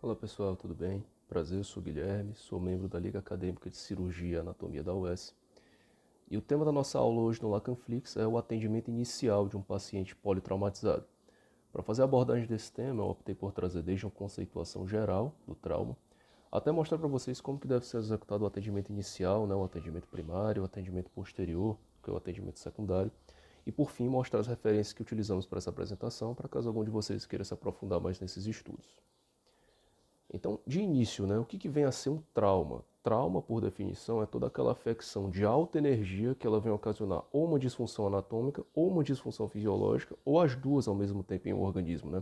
Olá pessoal, tudo bem? Prazer, eu sou o Guilherme, sou membro da Liga Acadêmica de Cirurgia e Anatomia da UES. E o tema da nossa aula hoje no Lacanflix é o atendimento inicial de um paciente politraumatizado. Para fazer a abordagem desse tema, eu optei por trazer desde uma conceituação geral do trauma, até mostrar para vocês como que deve ser executado o atendimento inicial, o atendimento primário, o atendimento posterior, que é o atendimento secundário, e por fim mostrar as referências que utilizamos para essa apresentação, para caso algum de vocês queira se aprofundar mais nesses estudos. Então, de início, o que vem a ser um trauma? Trauma, por definição, é toda aquela afecção de alta energia que ela vem ocasionar ou uma disfunção anatômica ou uma disfunção fisiológica, ou as duas ao mesmo tempo em um organismo.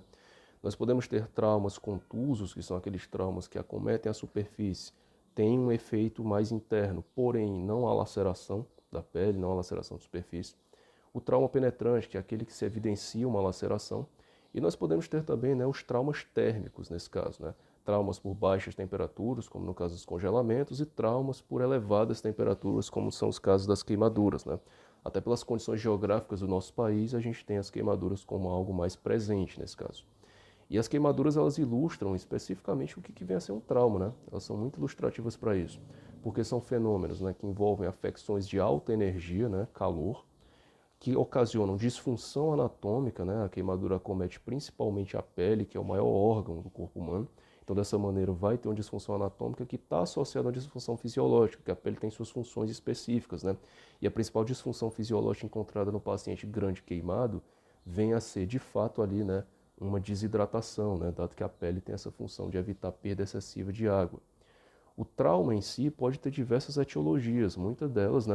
Nós podemos ter traumas contusos, que são aqueles traumas que acometem a superfície, têm um efeito mais interno, porém não há laceração da pele, não há laceração de superfície. O trauma penetrante, que é aquele que se evidencia uma laceração. E nós podemos ter também os traumas térmicos nesse caso, traumas por baixas temperaturas, como no caso dos congelamentos, e traumas por elevadas temperaturas, como são os casos das queimaduras. Até pelas condições geográficas do nosso país, a gente tem as queimaduras como algo mais presente nesse caso. E as queimaduras, elas ilustram especificamente o que vem a ser um trauma, Elas são muito ilustrativas para isso, porque são fenômenos que envolvem afecções de alta energia, calor, que ocasionam disfunção anatômica, A queimadura acomete principalmente a pele, que é o maior órgão do corpo humano. Então, dessa maneira, vai ter uma disfunção anatômica que está associada a uma disfunção fisiológica, que a pele tem suas funções específicas, E a principal disfunção fisiológica encontrada no paciente grande queimado vem a ser, de fato, ali, uma desidratação, Dado que a pele tem essa função de evitar perda excessiva de água. O trauma em si pode ter diversas etiologias, muitas delas,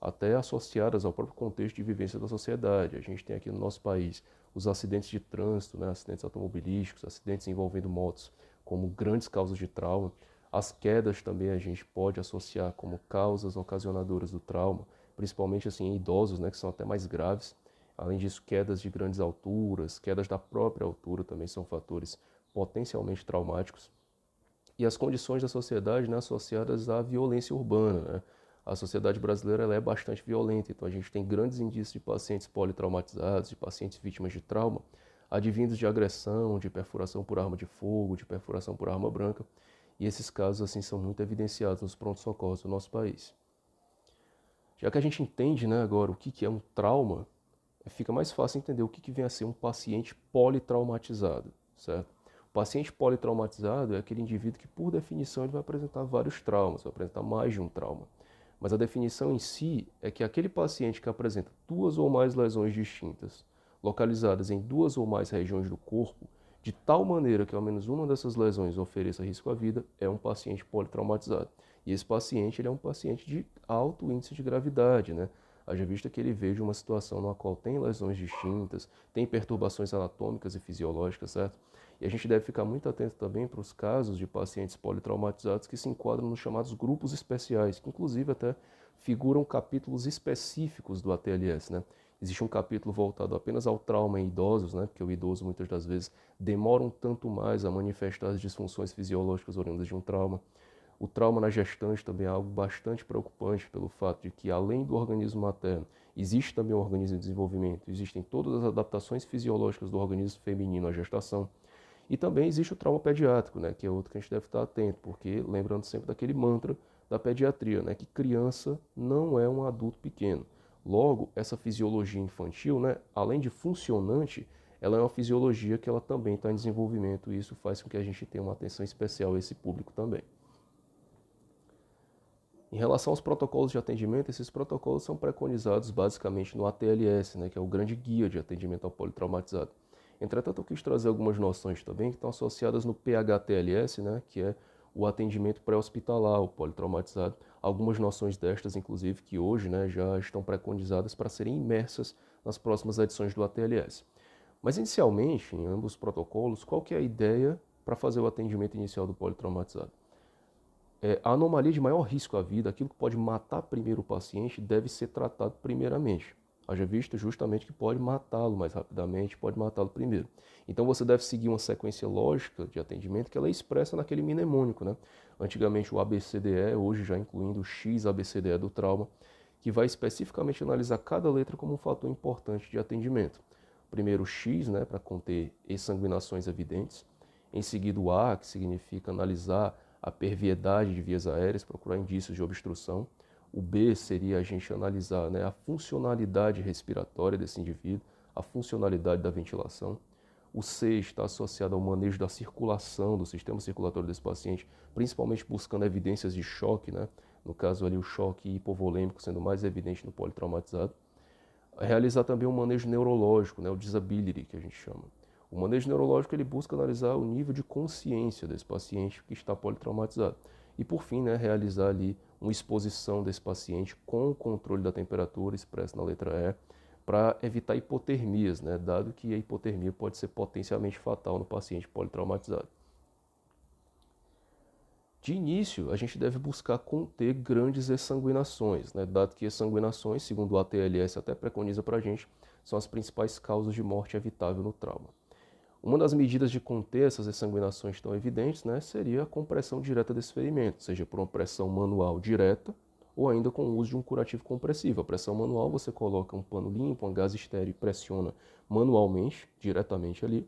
até associadas ao próprio contexto de vivência da sociedade. A gente tem aqui no nosso país os acidentes de trânsito, acidentes automobilísticos, acidentes envolvendo motos, como grandes causas de trauma. As quedas também a gente pode associar como causas ocasionadoras do trauma, principalmente assim, em idosos, que são até mais graves. Além disso, quedas de grandes alturas, quedas da própria altura também são fatores potencialmente traumáticos. E as condições da sociedade associadas à violência urbana. A sociedade brasileira ela é bastante violenta, então a gente tem grandes indícios de pacientes politraumatizados, de pacientes vítimas de trauma, advindos de agressão, de perfuração por arma de fogo, de perfuração por arma branca, e esses casos assim são muito evidenciados nos prontos-socorros do nosso país. Já que a gente entende agora o que é um trauma, fica mais fácil entender o que vem a ser um paciente politraumatizado, certo? O paciente politraumatizado é aquele indivíduo que, por definição, ele vai apresentar vários traumas, vai apresentar mais de um trauma. Mas a definição em si é que aquele paciente que apresenta duas ou mais lesões distintas, localizadas em duas ou mais regiões do corpo, de tal maneira que ao menos uma dessas lesões ofereça risco à vida, é um paciente politraumatizado. E esse paciente ele é um paciente de alto índice de gravidade, Haja vista que ele veja uma situação na qual tem lesões distintas, tem perturbações anatômicas e fisiológicas, certo? E a gente deve ficar muito atento também para os casos de pacientes politraumatizados que se enquadram nos chamados grupos especiais, que inclusive até figuram capítulos específicos do ATLS, Existe um capítulo voltado apenas ao trauma em idosos, Porque o idoso muitas das vezes demora um tanto mais a manifestar as disfunções fisiológicas oriundas de um trauma. O trauma na gestante também é algo bastante preocupante pelo fato de que, além do organismo materno, existe também o organismo em desenvolvimento, existem todas as adaptações fisiológicas do organismo feminino à gestação. E também existe o trauma pediátrico, que é outro que a gente deve estar atento, porque lembrando sempre daquele mantra da pediatria, que criança não é um adulto pequeno. Logo, essa fisiologia infantil, além de funcionante, ela é uma fisiologia que ela também está em desenvolvimento e isso faz com que a gente tenha uma atenção especial a esse público também. Em relação aos protocolos de atendimento, esses protocolos são preconizados basicamente no ATLS, que é o grande guia de atendimento ao politraumatizado. Entretanto, eu quis trazer algumas noções também que estão associadas no PHTLS, que é o atendimento pré-hospitalar, o politraumatizado. Algumas noções destas, inclusive, que hoje já estão preconizadas para serem imersas nas próximas edições do ATLS. Mas, inicialmente, em ambos os protocolos, qual que é a ideia para fazer o atendimento inicial do politraumatizado? A anomalia de maior risco à vida, aquilo que pode matar primeiro o paciente, deve ser tratado primeiramente. Haja visto justamente que pode matá-lo mais rapidamente, pode matá-lo primeiro. Então você deve seguir uma sequência lógica de atendimento que ela é expressa naquele mnemônico, Antigamente o ABCDE, hoje já incluindo o XABCDE do trauma, que vai especificamente analisar cada letra como um fator importante de atendimento. Primeiro o X, para conter exsanguinações evidentes. Em seguida, o A, que significa analisar a perviedade de vias aéreas, procurar indícios de obstrução. O B seria a gente analisar, né, a funcionalidade respiratória desse indivíduo, a funcionalidade da ventilação. O C está associado ao manejo da circulação, do sistema circulatório desse paciente, principalmente buscando evidências de choque, né? No caso ali o choque hipovolêmico sendo mais evidente no politraumatizado. Realizar também um manejo neurológico, né? O disability que a gente chama. O manejo neurológico ele busca analisar o nível de consciência desse paciente que está politraumatizado. E por fim, né, realizar ali uma exposição desse paciente com o controle da temperatura, expresso na letra E, para evitar hipotermias, né, dado que a hipotermia pode ser potencialmente fatal no paciente politraumatizado. De início, a gente deve buscar conter grandes exsanguinações, né, dado que exsanguinações, segundo o ATLS até preconiza para a gente, são as principais causas de morte evitável no trauma. Uma das medidas de conter essas exsanguinações tão evidentes, né, seria a compressão direta desse ferimento, seja por uma pressão manual direta ou ainda com o uso de um curativo compressivo. A pressão manual você coloca um pano limpo, um gás estéreo e pressiona manualmente, diretamente ali.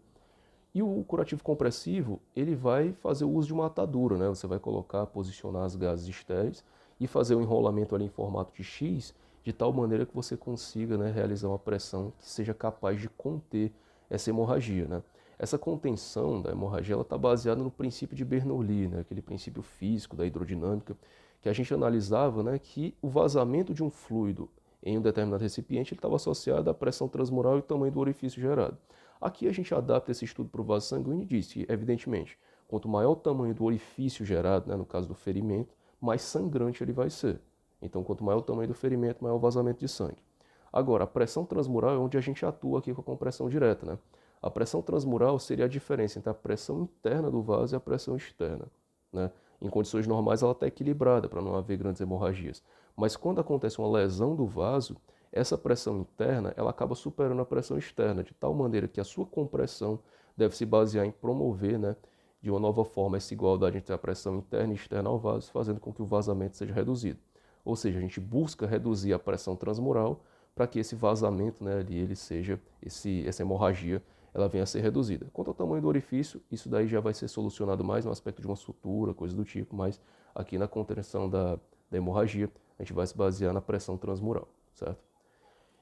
E o curativo compressivo, ele vai fazer o uso de uma atadura, né? Você vai colocar, posicionar as gases estéreis e fazer o enrolamento ali em formato de X, de tal maneira que você consiga, né, realizar uma pressão que seja capaz de conter essa hemorragia, né? Essa contenção da hemorragia está baseada no princípio de Bernoulli, né? Aquele princípio físico da hidrodinâmica, que a gente analisava, né, que o vazamento de um fluido em um determinado recipiente estava associado à pressão transmural e o tamanho do orifício gerado. Aqui a gente adapta esse estudo para o vaso sanguíneo e diz que, evidentemente, quanto maior o tamanho do orifício gerado, né, no caso do ferimento, mais sangrante ele vai ser. Então, quanto maior o tamanho do ferimento, maior o vazamento de sangue. Agora, a pressão transmural é onde a gente atua aqui com a compressão direta, né? A pressão transmural seria a diferença entre a pressão interna do vaso e a pressão externa, né? Em condições normais ela está equilibrada para não haver grandes hemorragias. Mas quando acontece uma lesão do vaso, essa pressão interna ela acaba superando a pressão externa, de tal maneira que a sua compressão deve se basear em promover, né, de uma nova forma essa igualdade entre a pressão interna e externa ao vaso, fazendo com que o vazamento seja reduzido. Ou seja, a gente busca reduzir a pressão transmural para que esse vazamento, né, ali, ele seja, essa hemorragia, ela venha a ser reduzida. Quanto ao tamanho do orifício, isso daí já vai ser solucionado mais no aspecto de uma sutura, coisa do tipo, mas aqui na contenção da hemorragia, a gente vai se basear na pressão transmural, certo?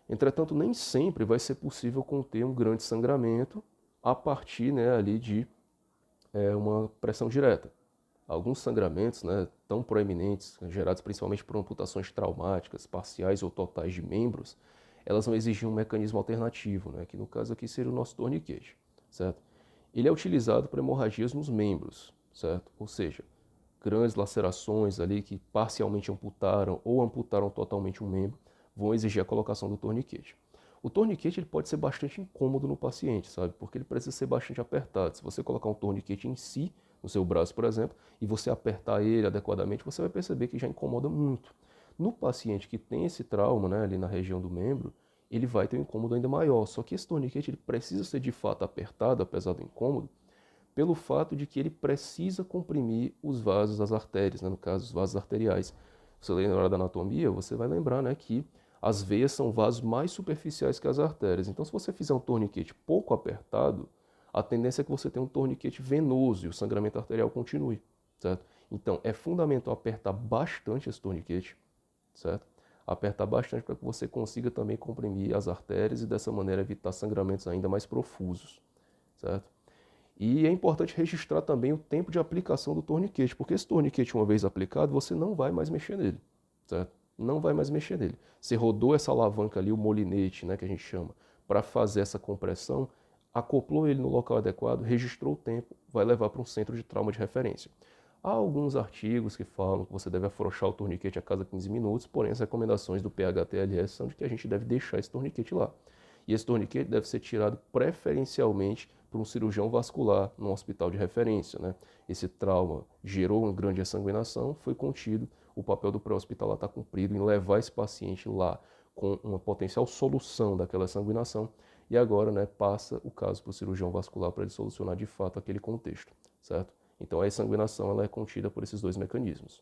Entretanto, nem sempre vai ser possível conter um grande sangramento a partir, né, ali de uma pressão direta. Alguns sangramentos, né, tão proeminentes, gerados principalmente por amputações traumáticas, parciais ou totais de membros, elas vão exigir um mecanismo alternativo, né, que no caso aqui seria o nosso torniquete, certo? Ele é utilizado para hemorragias nos membros, certo? Ou seja, grandes lacerações ali que parcialmente amputaram ou amputaram totalmente um membro, vão exigir a colocação do torniquete. O torniquete ele pode ser bastante incômodo no paciente, sabe? Porque ele precisa ser bastante apertado. Se você colocar um torniquete em si, no seu braço, por exemplo, e você apertar ele adequadamente, você vai perceber que já incomoda muito. No paciente que tem esse trauma, né, ali na região do membro, ele vai ter um incômodo ainda maior. Só que esse torniquete ele precisa ser de fato apertado, apesar do incômodo, pelo fato de que ele precisa comprimir os vasos das artérias, né, no caso, os vasos arteriais. Você lembra da anatomia, você vai lembrar, né, que as veias são vasos mais superficiais que as artérias. Então, se você fizer um torniquete pouco apertado, a tendência é que você tenha um torniquete venoso e o sangramento arterial continue, certo? Então, é fundamental apertar bastante esse torniquete, certo? Apertar bastante para que você consiga também comprimir as artérias e dessa maneira evitar sangramentos ainda mais profusos, certo? E é importante registrar também o tempo de aplicação do torniquete, porque esse torniquete, uma vez aplicado, você não vai mais mexer nele, certo? Não vai mais mexer nele. Você rodou essa alavanca ali, o molinete, né, que a gente chama, para fazer essa compressão, acoplou ele no local adequado, registrou o tempo, vai levar para um centro de trauma de referência. Há alguns artigos que falam que você deve afrouxar o torniquete a cada 15 minutos, porém as recomendações do PHTLS são de que a gente deve deixar esse torniquete lá. E esse torniquete deve ser tirado preferencialmente por um cirurgião vascular num hospital de referência, né? Esse trauma gerou uma grande assanguinação, foi contido, o papel do pré-hospitalar está cumprido em levar esse paciente lá com uma potencial solução daquela sanguinação e agora, né, passa o caso para o cirurgião vascular para ele solucionar de fato aquele contexto, certo? Então a sanguinação ela é contida por esses dois mecanismos.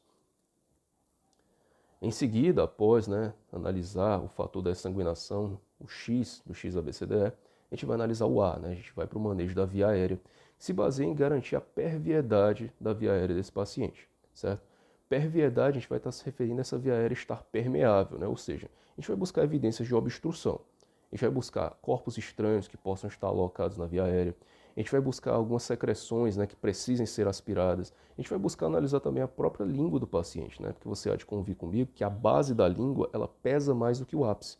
Em seguida, após, né, analisar o fator da sanguinação, o X do XABCDE, a gente vai analisar o A, né? A gente vai para o manejo da via aérea, se baseia em garantir a perviedade da via aérea desse paciente, certo? Perviedade, a gente vai estar se referindo a essa via aérea estar permeável, né? Ou seja, a gente vai buscar evidências de obstrução. A gente vai buscar corpos estranhos que possam estar alocados na via aérea. A gente vai buscar algumas secreções, né, que precisem ser aspiradas. A gente vai buscar analisar também a própria língua do paciente, né? Porque você há de convir comigo que a base da língua ela pesa mais do que o ápice.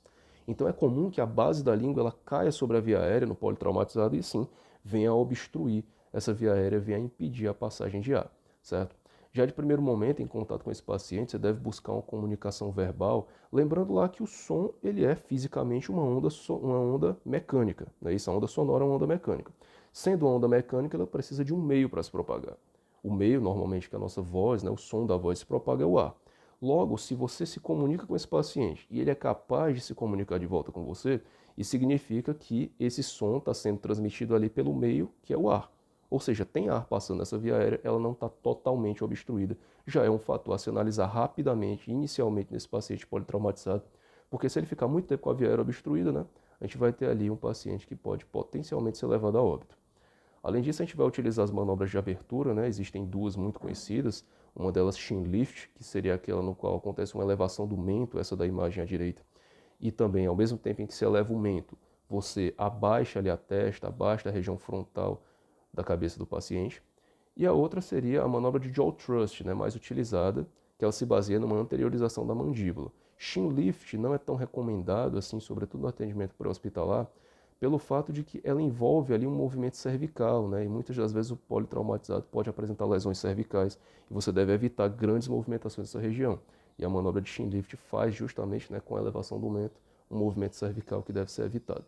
Então é comum que a base da língua ela caia sobre a via aérea no politraumatizado e sim venha a obstruir essa via aérea, venha a impedir a passagem de ar, certo? Já de primeiro momento, em contato com esse paciente, você deve buscar uma comunicação verbal, lembrando lá que o som ele é fisicamente uma onda mecânica, né? Isso, a onda sonora é uma onda mecânica. Sendo uma onda mecânica, ela precisa de um meio para se propagar. O meio, normalmente, que é a nossa voz, né? O som da voz se propaga é o ar. Logo, se você se comunica com esse paciente e ele é capaz de se comunicar de volta com você, isso significa que esse som está sendo transmitido ali pelo meio, que é o ar. Ou seja, tem ar passando nessa via aérea, ela não está totalmente obstruída. Já é um fator a se analisar rapidamente, inicialmente nesse paciente politraumatizado, porque se ele ficar muito tempo com a via aérea obstruída, né, a gente vai ter ali um paciente que pode potencialmente ser levado a óbito. Além disso, a gente vai utilizar as manobras de abertura, né? Existem duas muito conhecidas, uma delas chin lift, que seria aquela no qual acontece uma elevação do mento, essa da imagem à direita, e também, ao mesmo tempo em que se eleva o mento, você abaixa ali a testa, abaixa a região frontal da cabeça do paciente. E a outra seria a manobra de jaw thrust, né, mais utilizada, que ela se baseia numa anteriorização da mandíbula. Chin lift não é tão recomendado assim, sobretudo no atendimento pré-hospitalar, pelo fato de que ela envolve ali um movimento cervical, né, e muitas das vezes o politraumatizado pode apresentar lesões cervicais e você deve evitar grandes movimentações nessa região. E a manobra de chin lift faz justamente, né, com a elevação do mento um movimento cervical que deve ser evitado.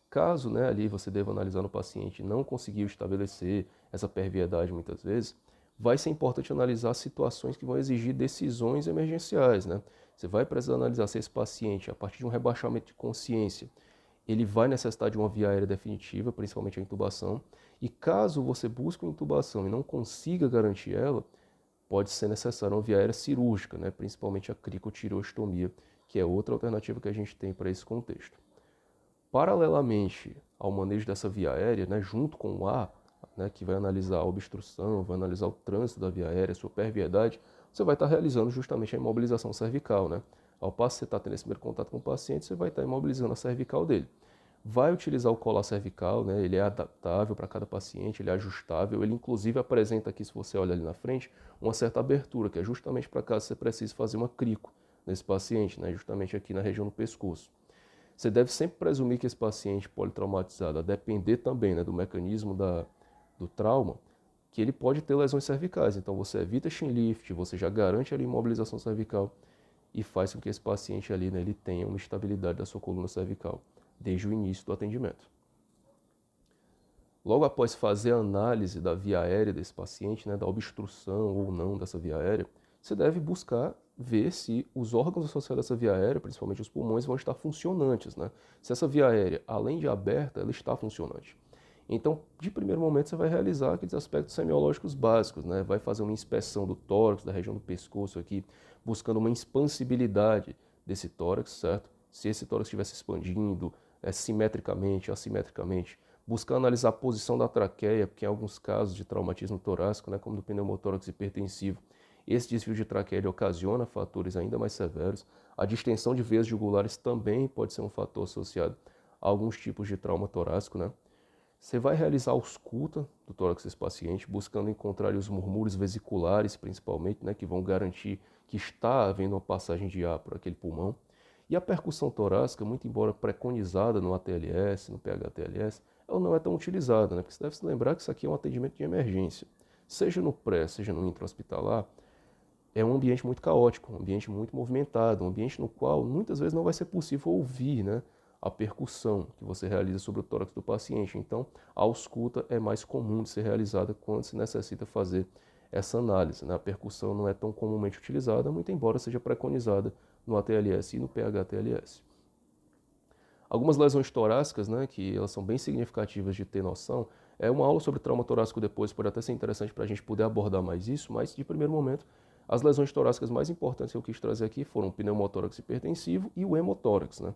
Caso, né, ali você deva analisar no paciente e não conseguiu estabelecer essa perviedade muitas vezes, vai ser importante analisar situações que vão exigir decisões emergenciais, né? Você vai precisar analisar se esse paciente, a partir de um rebaixamento de consciência, ele vai necessitar de uma via aérea definitiva, principalmente a intubação, e caso você busque uma intubação e não consiga garantir ela, pode ser necessária uma via aérea cirúrgica, né? Principalmente a cricotireoestomia, que é outra alternativa que a gente tem para esse contexto. Paralelamente ao manejo dessa via aérea, né, junto com o ar, né, que vai analisar a obstrução, vai analisar o trânsito da via aérea, sua perviedade, você vai estar realizando justamente a imobilização cervical. Né? Ao passo que você está tendo esse primeiro contato com o paciente, você vai estar imobilizando a cervical dele. Vai utilizar o colar cervical, né, ele é adaptável para cada paciente, ele é ajustável, ele inclusive apresenta aqui, se você olha ali na frente, uma certa abertura, que é justamente para caso você precise fazer uma crico nesse paciente, né, justamente aqui na região do pescoço. Você deve sempre presumir que esse paciente politraumatizado, a depender também, né, do mecanismo do trauma, que ele pode ter lesões cervicais. Então você evita chin lift, você já garante a imobilização cervical e faz com que esse paciente ali, né, ele tenha uma estabilidade da sua coluna cervical desde o início do atendimento. Logo após fazer a análise da via aérea desse paciente, né, da obstrução ou não dessa via aérea, você deve buscar ver se os órgãos associados a essa via aérea, principalmente os pulmões, vão estar funcionantes, né? Se essa via aérea, além de aberta, ela está funcionante. Então, de primeiro momento, você vai realizar aqueles aspectos semiológicos básicos, né? Vai fazer uma inspeção do tórax, da região do pescoço aqui, buscando uma expansibilidade desse tórax, certo? Se esse tórax estiver se expandindo, simetricamente, assimetricamente, buscar analisar a posição da traqueia, porque em alguns casos de traumatismo torácico, né, como do pneumotórax hipertensivo, esse desvio de traqueia ocasiona fatores ainda mais severos. A distensão de veias jugulares também pode ser um fator associado a alguns tipos de trauma torácico, né? Você vai realizar a ausculta do tórax desse paciente, buscando encontrar os murmúrios vesiculares, principalmente, né, que vão garantir que está havendo uma passagem de ar por aquele pulmão. E a percussão torácica, muito embora preconizada no ATLS, no PH-TLS, ela não é tão utilizada, né? Porque você deve se lembrar que isso aqui é um atendimento de emergência. Seja no pré, seja no intra-hospitalar, é um ambiente muito caótico, um ambiente muito movimentado, um ambiente no qual muitas vezes não vai ser possível ouvir, né, a percussão que você realiza sobre o tórax do paciente. Então, a ausculta é mais comum de ser realizada quando se necessita fazer essa análise. Né? A percussão não é tão comumente utilizada, muito embora seja preconizada no ATLS e no PH-TLS. Algumas lesões torácicas, né, que elas são bem significativas de ter noção, uma aula sobre trauma torácico depois pode até ser interessante para a gente poder abordar mais isso, mas de primeiro momento, as lesões torácicas mais importantes que eu quis trazer aqui foram o pneumotórax hipertensivo e o hemotórax. Né?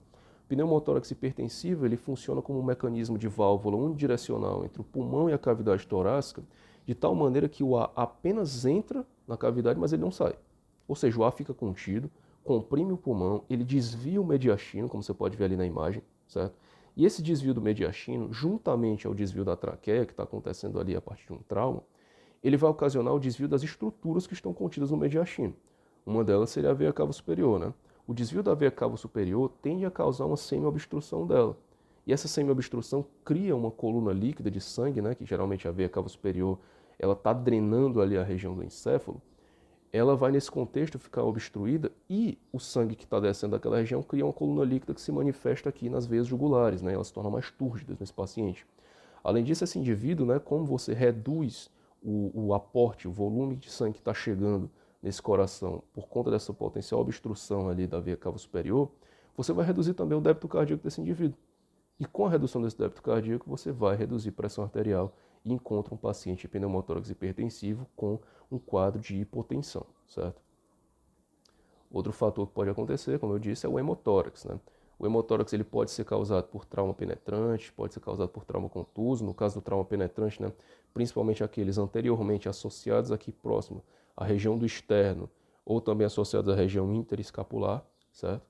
pneumotórax hipertensivo, ele funciona como um mecanismo de válvula unidirecional entre o pulmão e a cavidade torácica, de tal maneira que o ar apenas entra na cavidade, mas ele não sai. Ou seja, o ar fica contido, comprime o pulmão, ele desvia o mediastino, como você pode ver ali na imagem, certo? E esse desvio do mediastino, juntamente ao desvio da traqueia, que está acontecendo ali a partir de um trauma, ele vai ocasionar o desvio das estruturas que estão contidas no mediastino. Uma delas seria a veia cava superior, né? O desvio da veia cava superior tende a causar uma semiobstrução dela. E essa semiobstrução cria uma coluna líquida de sangue, né? Que geralmente a veia cava superior ela está drenando ali a região do encéfalo. Ela vai nesse contexto ficar obstruída e o sangue que está descendo daquela região cria uma coluna líquida que se manifesta aqui nas veias jugulares, né? Elas se tornam mais túrgidas nesse paciente. Além disso, esse indivíduo, né, como você reduz o aporte, o volume de sangue que está chegando nesse coração por conta dessa potencial obstrução ali da veia cava superior, você vai reduzir também o débito cardíaco desse indivíduo. E com a redução desse débito cardíaco, você vai reduzir pressão arterial e encontra um paciente pneumotórax hipertensivo com um quadro de hipotensão, certo? Outro fator que pode acontecer, como eu disse, é o hemotórax, né? O hemotórax ele pode ser causado por trauma penetrante, pode ser causado por trauma contuso. No caso do trauma penetrante, né, principalmente aqueles anteriormente associados aqui próximo à região do externo ou também associados à região interescapular, certo?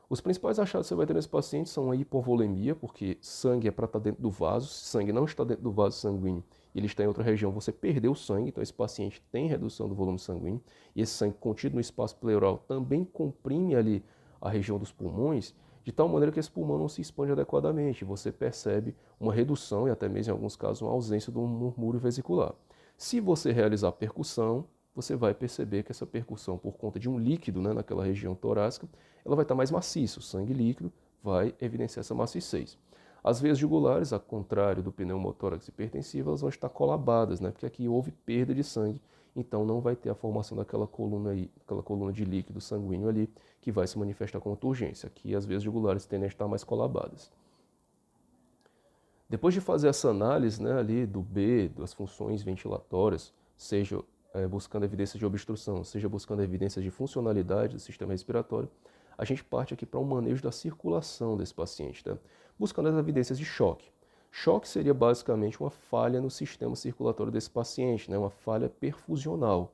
Os principais achados que você vai ter nesse paciente são a hipovolemia, porque sangue é para estar dentro do vaso. Se sangue não está dentro do vaso sanguíneo e ele está em outra região, você perdeu o sangue, então esse paciente tem redução do volume sanguíneo. E esse sangue contido no espaço pleural também comprime ali a região dos pulmões, de tal maneira que esse pulmão não se expande adequadamente. Você percebe uma redução e até mesmo em alguns casos uma ausência do murmúrio vesicular. Se você realizar percussão, você vai perceber que essa percussão, por conta de um líquido, né, naquela região torácica, ela vai estar mais maciça. O sangue líquido vai evidenciar essa maciez. As veias jugulares, ao contrário do pneumotórax hipertensivo, elas vão estar colabadas, né, porque aqui houve perda de sangue, então não vai ter a formação daquela coluna aí, aquela coluna de líquido sanguíneo ali, que vai se manifestar com turgência. Aqui as veias jugulares tendem a estar mais colabadas. Depois de fazer essa análise, né, ali do B, das funções ventilatórias, seja buscando evidências de obstrução, seja buscando evidências de funcionalidade do sistema respiratório, a gente parte aqui para o manejo da circulação desse paciente, né? Buscando as evidências de choque. Choque seria basicamente uma falha no sistema circulatório desse paciente, né? Uma falha perfusional.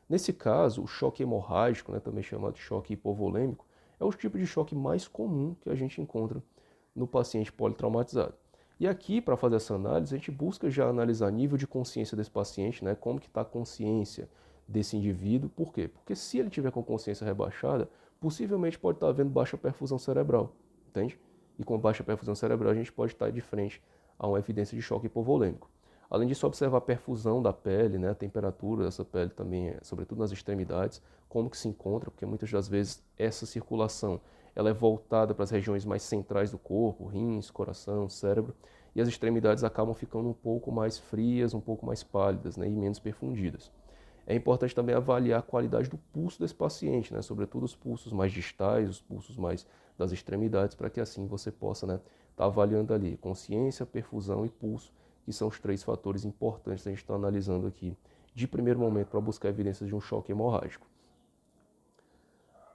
Nesse caso, o choque hemorrágico, né, também chamado de choque hipovolêmico, é o tipo de choque mais comum que a gente encontra no paciente politraumatizado. E aqui, para fazer essa análise, a gente busca já analisar nível de consciência desse paciente, né? Como que está a consciência desse indivíduo. Por quê? Porque se ele tiver com consciência rebaixada, possivelmente pode estar havendo baixa perfusão cerebral, entende? E com baixa perfusão cerebral a gente pode estar de frente a uma evidência de choque hipovolêmico. Além disso, observar a perfusão da pele, né? A temperatura dessa pele também, sobretudo nas extremidades, como que se encontra, porque muitas das vezes essa circulação ela é voltada para as regiões mais centrais do corpo, rins, coração, cérebro, e as extremidades acabam ficando um pouco mais frias, um pouco mais pálidas, né, e menos perfundidas. É importante também avaliar a qualidade do pulso desse paciente, né, sobretudo os pulsos mais distais, os pulsos mais das extremidades, para que assim você possa, né, estar avaliando ali consciência, perfusão e pulso, que são os três fatores importantes que a gente está analisando aqui de primeiro momento para buscar evidências de um choque hemorrágico.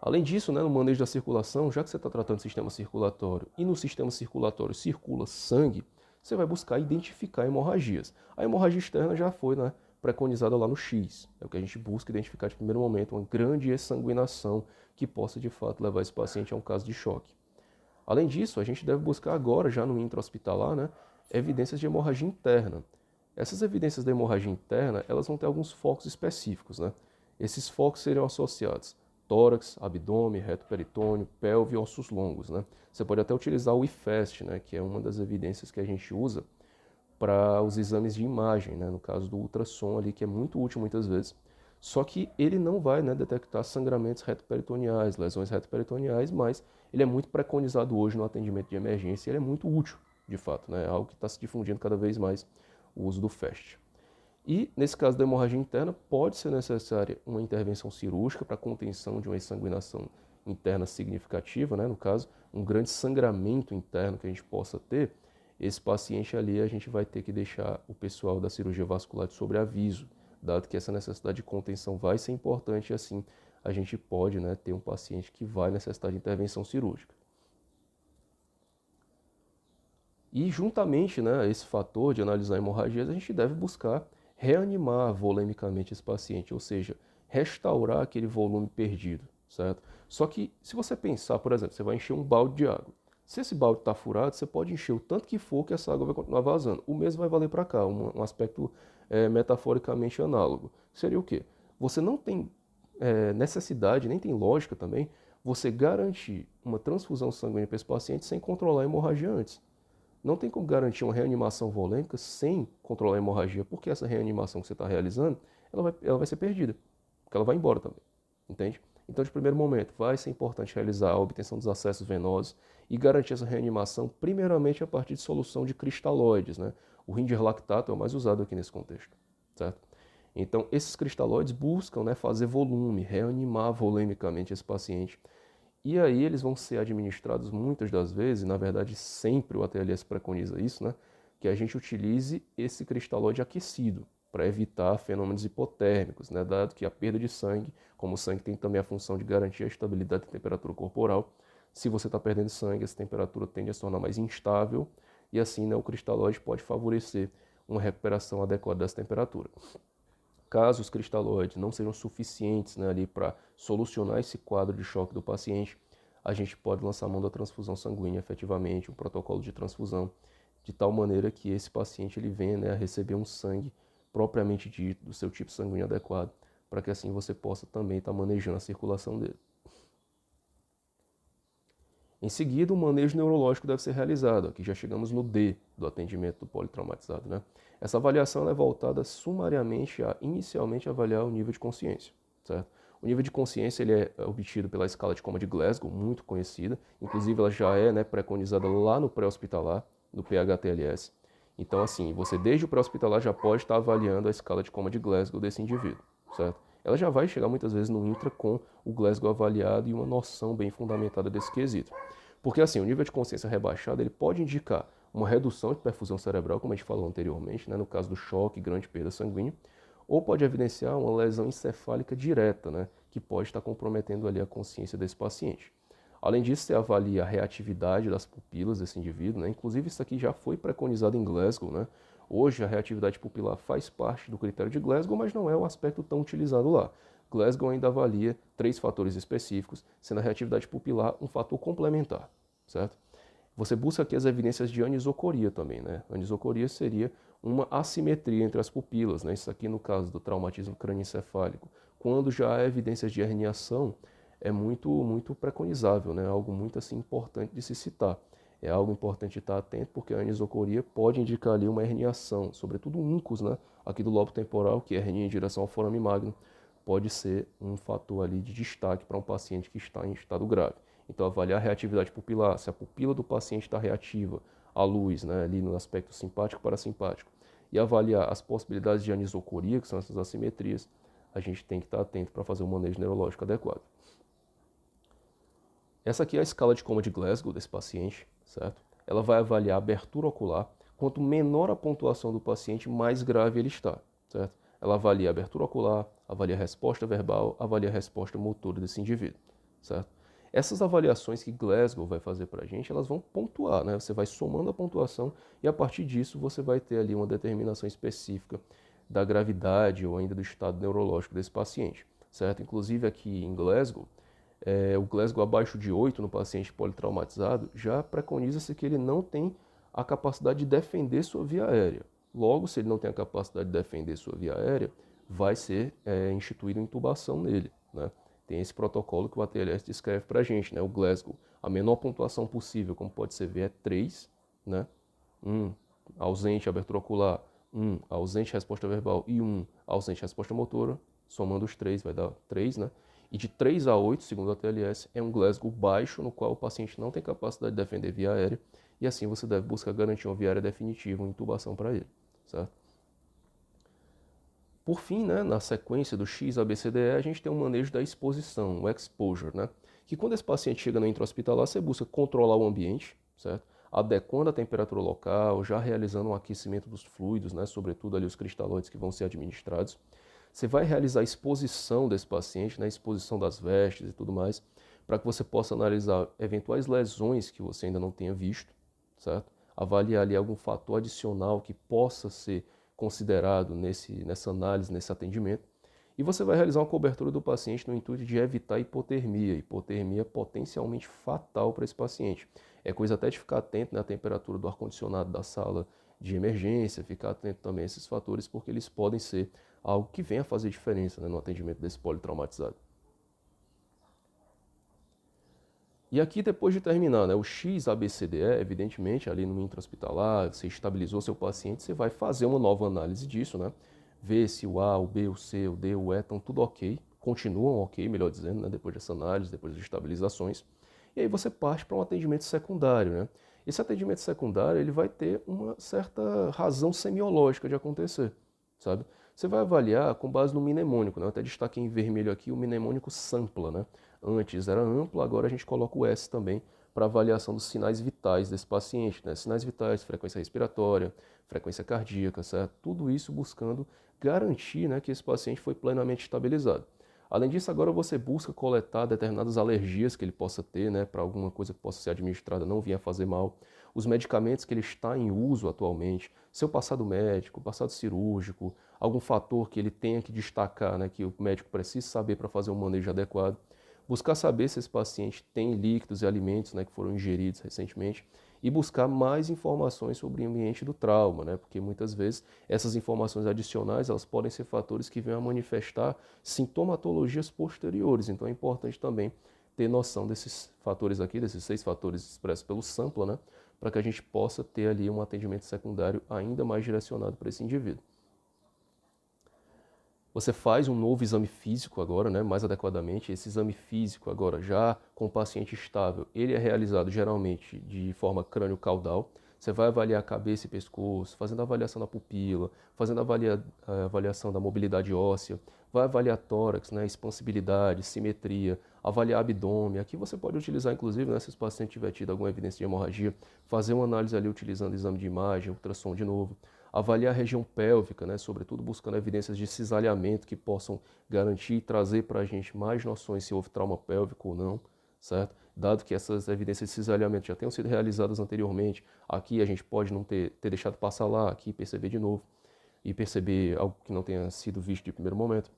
Além disso, né, no manejo da circulação, já que você está tratando do sistema circulatório e no sistema circulatório circula sangue, você vai buscar identificar hemorragias. A hemorragia externa já foi, né, preconizada lá no X. É o que a gente busca identificar de primeiro momento, uma grande exsanguinação que possa de fato levar esse paciente a um caso de choque. Além disso, a gente deve buscar agora, já no intra-hospitalar, né, evidências de hemorragia interna. Essas evidências da hemorragia interna, elas vão ter alguns focos específicos, né? Esses focos seriam associados tórax, abdômen, reto peritônio, pelve e ossos longos, né? Você pode até utilizar o IFAST, né, que é uma das evidências que a gente usa para os exames de imagem, né, no caso do ultrassom ali, que é muito útil muitas vezes. Só que ele não vai, né, detectar sangramentos retoperitoneais, lesões retoperitoneais, mas ele é muito preconizado hoje no atendimento de emergência e ele é muito útil, de fato, né? É algo que está se difundindo cada vez mais o uso do FAST. E, nesse caso da hemorragia interna, pode ser necessária uma intervenção cirúrgica para contenção de uma exsanguinação interna significativa, né? No caso, um grande sangramento interno que a gente possa ter. Esse paciente ali a gente vai ter que deixar o pessoal da cirurgia vascular de sobreaviso, dado que essa necessidade de contenção vai ser importante e assim a gente pode, né, ter um paciente que vai necessitar de intervenção cirúrgica. E juntamente, né, a esse fator de analisar hemorragias, a gente deve buscar reanimar volemicamente esse paciente, ou seja, restaurar aquele volume perdido, certo? Só que se você pensar, por exemplo, você vai encher um balde de água. Se esse balde está furado, você pode encher o tanto que for que essa água vai continuar vazando. O mesmo vai valer para cá, um aspecto metaforicamente análogo. Seria o quê? Você não tem necessidade, nem tem lógica também, você garantir uma transfusão sanguínea para esse paciente sem controlar a hemorragia antes. Não tem como garantir uma reanimação volêmica sem controlar a hemorragia, porque essa reanimação que você está realizando, ela vai ser perdida, porque ela vai embora também, entende? Então, de primeiro momento, vai ser importante realizar a obtenção dos acessos venosos e garantir essa reanimação, primeiramente a partir de solução de cristalóides, né? O Ringer-lactato é o mais usado aqui nesse contexto, certo? Então, esses cristalóides buscam, né, fazer volume, reanimar volemicamente esse paciente. E aí eles vão ser administrados muitas das vezes, na verdade sempre o ATLS preconiza isso, né? Que a gente utilize esse cristalóide aquecido para evitar fenômenos hipotérmicos, né? Dado que a perda de sangue, como o sangue tem também a função de garantir a estabilidade da temperatura corporal, se você está perdendo sangue, essa temperatura tende a se tornar mais instável e assim, né, o cristalóide pode favorecer uma recuperação adequada dessa temperatura. Caso os cristalóides não sejam suficientes, né, ali para solucionar esse quadro de choque do paciente, a gente pode lançar mão da transfusão sanguínea efetivamente, um protocolo de transfusão, de tal maneira que esse paciente ele venha, né, a receber um sangue propriamente dito, do seu tipo sanguíneo adequado, para que assim você possa também estar manejando a circulação dele. Em seguida, o manejo neurológico deve ser realizado. Aqui já chegamos no D do atendimento do politraumatizado, né? Essa avaliação é voltada sumariamente a, inicialmente, avaliar o nível de consciência, certo? O nível de consciência ele é obtido pela escala de coma de Glasgow, muito conhecida. Inclusive, ela já é, né, preconizada lá no pré-hospitalar, no PHTLS. Então, assim, você desde o pré-hospitalar já pode estar avaliando a escala de coma de Glasgow desse indivíduo, certo? Ela já vai chegar muitas vezes no intra com o Glasgow avaliado e uma noção bem fundamentada desse quesito. Porque assim, o nível de consciência rebaixado ele pode indicar uma redução de perfusão cerebral, como a gente falou anteriormente, né, no caso do choque, grande perda sanguínea, ou pode evidenciar uma lesão encefálica direta, né, que pode estar comprometendo ali a consciência desse paciente. Além disso, você avalia a reatividade das pupilas desse indivíduo, né? Inclusive isso aqui já foi preconizado em Glasgow, né? Hoje a reatividade pupilar faz parte do critério de Glasgow, mas não é um aspecto tão utilizado lá. Glasgow ainda avalia 3 fatores específicos, sendo a reatividade pupilar um fator complementar, certo? Você busca aqui as evidências de anisocoria também, né? Anisocoria seria uma assimetria entre as pupilas, né? Isso aqui no caso do traumatismo crânioencefálico. Quando já há evidências de herniação, é muito preconizável, né? Algo muito assim importante de se citar. É algo importante de estar atento porque a anisocoria pode indicar ali uma herniação, sobretudo um incus, né? Aqui do lobo temporal, que é hernia em direção ao forame magno, pode ser um fator ali de destaque para um paciente que está em estado grave. Então, avaliar a reatividade pupilar, se a pupila do paciente está reativa à luz, né, ali no aspecto simpático e parasimpático, e avaliar as possibilidades de anisocoria, que são essas assimetrias, a gente tem que estar atento para fazer um manejo neurológico adequado. Essa aqui é a escala de coma de Glasgow desse paciente, certo? Ela vai avaliar a abertura ocular. Quanto menor a pontuação do paciente, mais grave ele está, certo? Ela avalia a abertura ocular, avalia a resposta verbal, avalia a resposta motora desse indivíduo, certo? Essas avaliações que Glasgow vai fazer para a gente, elas vão pontuar, né? Você vai somando a pontuação e a partir disso você vai ter ali uma determinação específica da gravidade ou ainda do estado neurológico desse paciente, certo? Inclusive aqui em Glasgow, o Glasgow abaixo de 8 no paciente politraumatizado, já preconiza-se que ele não tem a capacidade de defender sua via aérea. Logo, se ele não tem a capacidade de defender sua via aérea, vai ser instituída intubação nele, né? Tem esse protocolo que o ATLS descreve para a gente, né? O Glasgow. A menor pontuação possível, como pode ser ver, é 3, né? 1, ausente abertura ocular, 1, ausente resposta verbal e 1, ausente resposta motora. Somando os 3 vai dar 3, né? E de 3 a 8, segundo a TLS, é um Glasgow baixo, no qual o paciente não tem capacidade de defender via aérea, e assim você deve buscar garantir uma via aérea definitiva, uma intubação para ele, certo? Por fim, né, na sequência do X-ABCDE, a gente tem um manejo da exposição, o exposure, né? Que quando esse paciente chega no intra-hospitalar, você busca controlar o ambiente, certo? Adequando a temperatura local, já realizando um aquecimento dos fluidos, né? Sobretudo ali os cristalóides que vão ser administrados. Você vai realizar a exposição desse paciente, né, a exposição das vestes e tudo mais, para que você possa analisar eventuais lesões que você ainda não tenha visto, certo? avaliar ali algum fator adicional que possa ser considerado nessa análise, nesse atendimento. E você vai realizar uma cobertura do paciente no intuito de evitar hipotermia potencialmente fatal para esse paciente. É coisa até de ficar atento na temperatura do ar-condicionado da sala de emergência, ficar atento também a esses fatores, porque eles podem ser algo que venha a fazer diferença, né, no atendimento desse politraumatizado. E aqui, depois de terminar, né, o XABCDE, evidentemente, ali no intra-hospitalar, você estabilizou seu paciente, você vai fazer uma nova análise disso, né? Ver se o A, o B, o C, o D, o E estão tudo ok, continuam ok, melhor dizendo, né, depois dessa análise, depois das estabilizações. E aí você parte para um atendimento secundário, né? Esse atendimento secundário, ele vai ter uma certa razão semiológica de acontecer, sabe? Você vai avaliar com base no mnemônico, né? Eu até destaquei em vermelho aqui o mnemônico SAMPLA, né? Antes era amplo, agora a gente coloca o S também para avaliação dos sinais vitais desse paciente, né? Sinais vitais, frequência respiratória, frequência cardíaca, certo? Tudo isso buscando garantir, né, que esse paciente foi plenamente estabilizado. Além disso, agora você busca coletar determinadas alergias que ele possa ter, né, para alguma coisa que possa ser administrada não venha fazer mal, os medicamentos que ele está em uso atualmente, seu passado médico, passado cirúrgico, algum fator que ele tenha que destacar, né, que o médico precisa saber para fazer um manejo adequado. Buscar saber se esse paciente tem líquidos e alimentos, né, que foram ingeridos recentemente e buscar mais informações sobre o ambiente do trauma, né, porque muitas vezes essas informações adicionais elas podem ser fatores que venham a manifestar sintomatologias posteriores. Então é importante também ter noção desses fatores aqui, desses 6 fatores expressos pelo SAMPLA, né, para que a gente possa ter ali um atendimento secundário ainda mais direcionado para esse indivíduo. Você faz um novo exame físico agora, né, mais adequadamente. Esse exame físico agora, já com o paciente estável, ele é realizado geralmente de forma crânio-caudal. Você vai avaliar a cabeça e pescoço, fazendo a avaliação da pupila, fazendo a avaliação da mobilidade óssea, vai avaliar tórax, né, expansibilidade, simetria, avaliar abdômen. Aqui você pode utilizar, inclusive, né, se o paciente tiver tido alguma evidência de hemorragia, fazer uma análise ali utilizando exame de imagem, ultrassom de novo. Avaliar a região pélvica, né, sobretudo buscando evidências de cisalhamento que possam garantir e trazer para a gente mais noções se houve trauma pélvico ou não, certo? Dado que essas evidências de cisalhamento já tenham sido realizadas anteriormente, aqui a gente pode não ter deixado passar lá, aqui perceber de novo e perceber algo que não tenha sido visto de primeiro momento.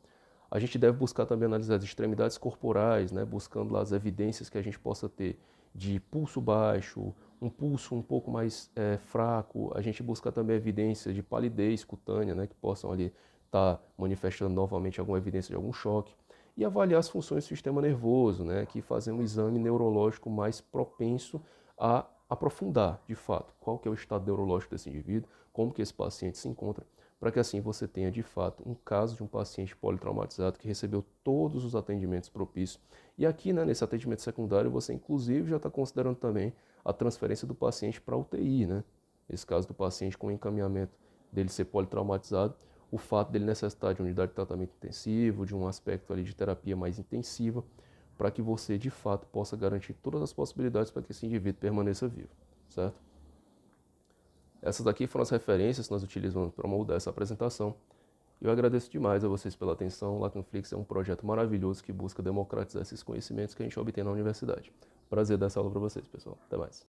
A gente deve buscar também analisar as extremidades corporais, né, buscando lá as evidências que a gente possa ter de pulso baixo, um pulso um pouco mais fraco. A gente busca também evidências de palidez cutânea, né, que possam ali estar manifestando novamente alguma evidência de algum choque. E avaliar as funções do sistema nervoso, né, que fazer um exame neurológico mais propenso a aprofundar, de fato, qual que é o estado neurológico desse indivíduo, como que esse paciente se encontra, para que assim você tenha de fato um caso de um paciente politraumatizado que recebeu todos os atendimentos propícios. E aqui, né, nesse atendimento secundário, você inclusive já está considerando também a transferência do paciente para a UTI, né? Esse caso do paciente com encaminhamento dele ser politraumatizado, o fato dele necessitar de unidade de tratamento intensivo, de um aspecto ali de terapia mais intensiva, para que você de fato possa garantir todas as possibilidades para que esse indivíduo permaneça vivo, certo? Essas daqui foram as referências que nós utilizamos para moldar essa apresentação. Eu agradeço demais a vocês pela atenção. O Lacanflix é um projeto maravilhoso que busca democratizar esses conhecimentos que a gente obtém na universidade. Prazer dar essa aula para vocês, pessoal. Até mais.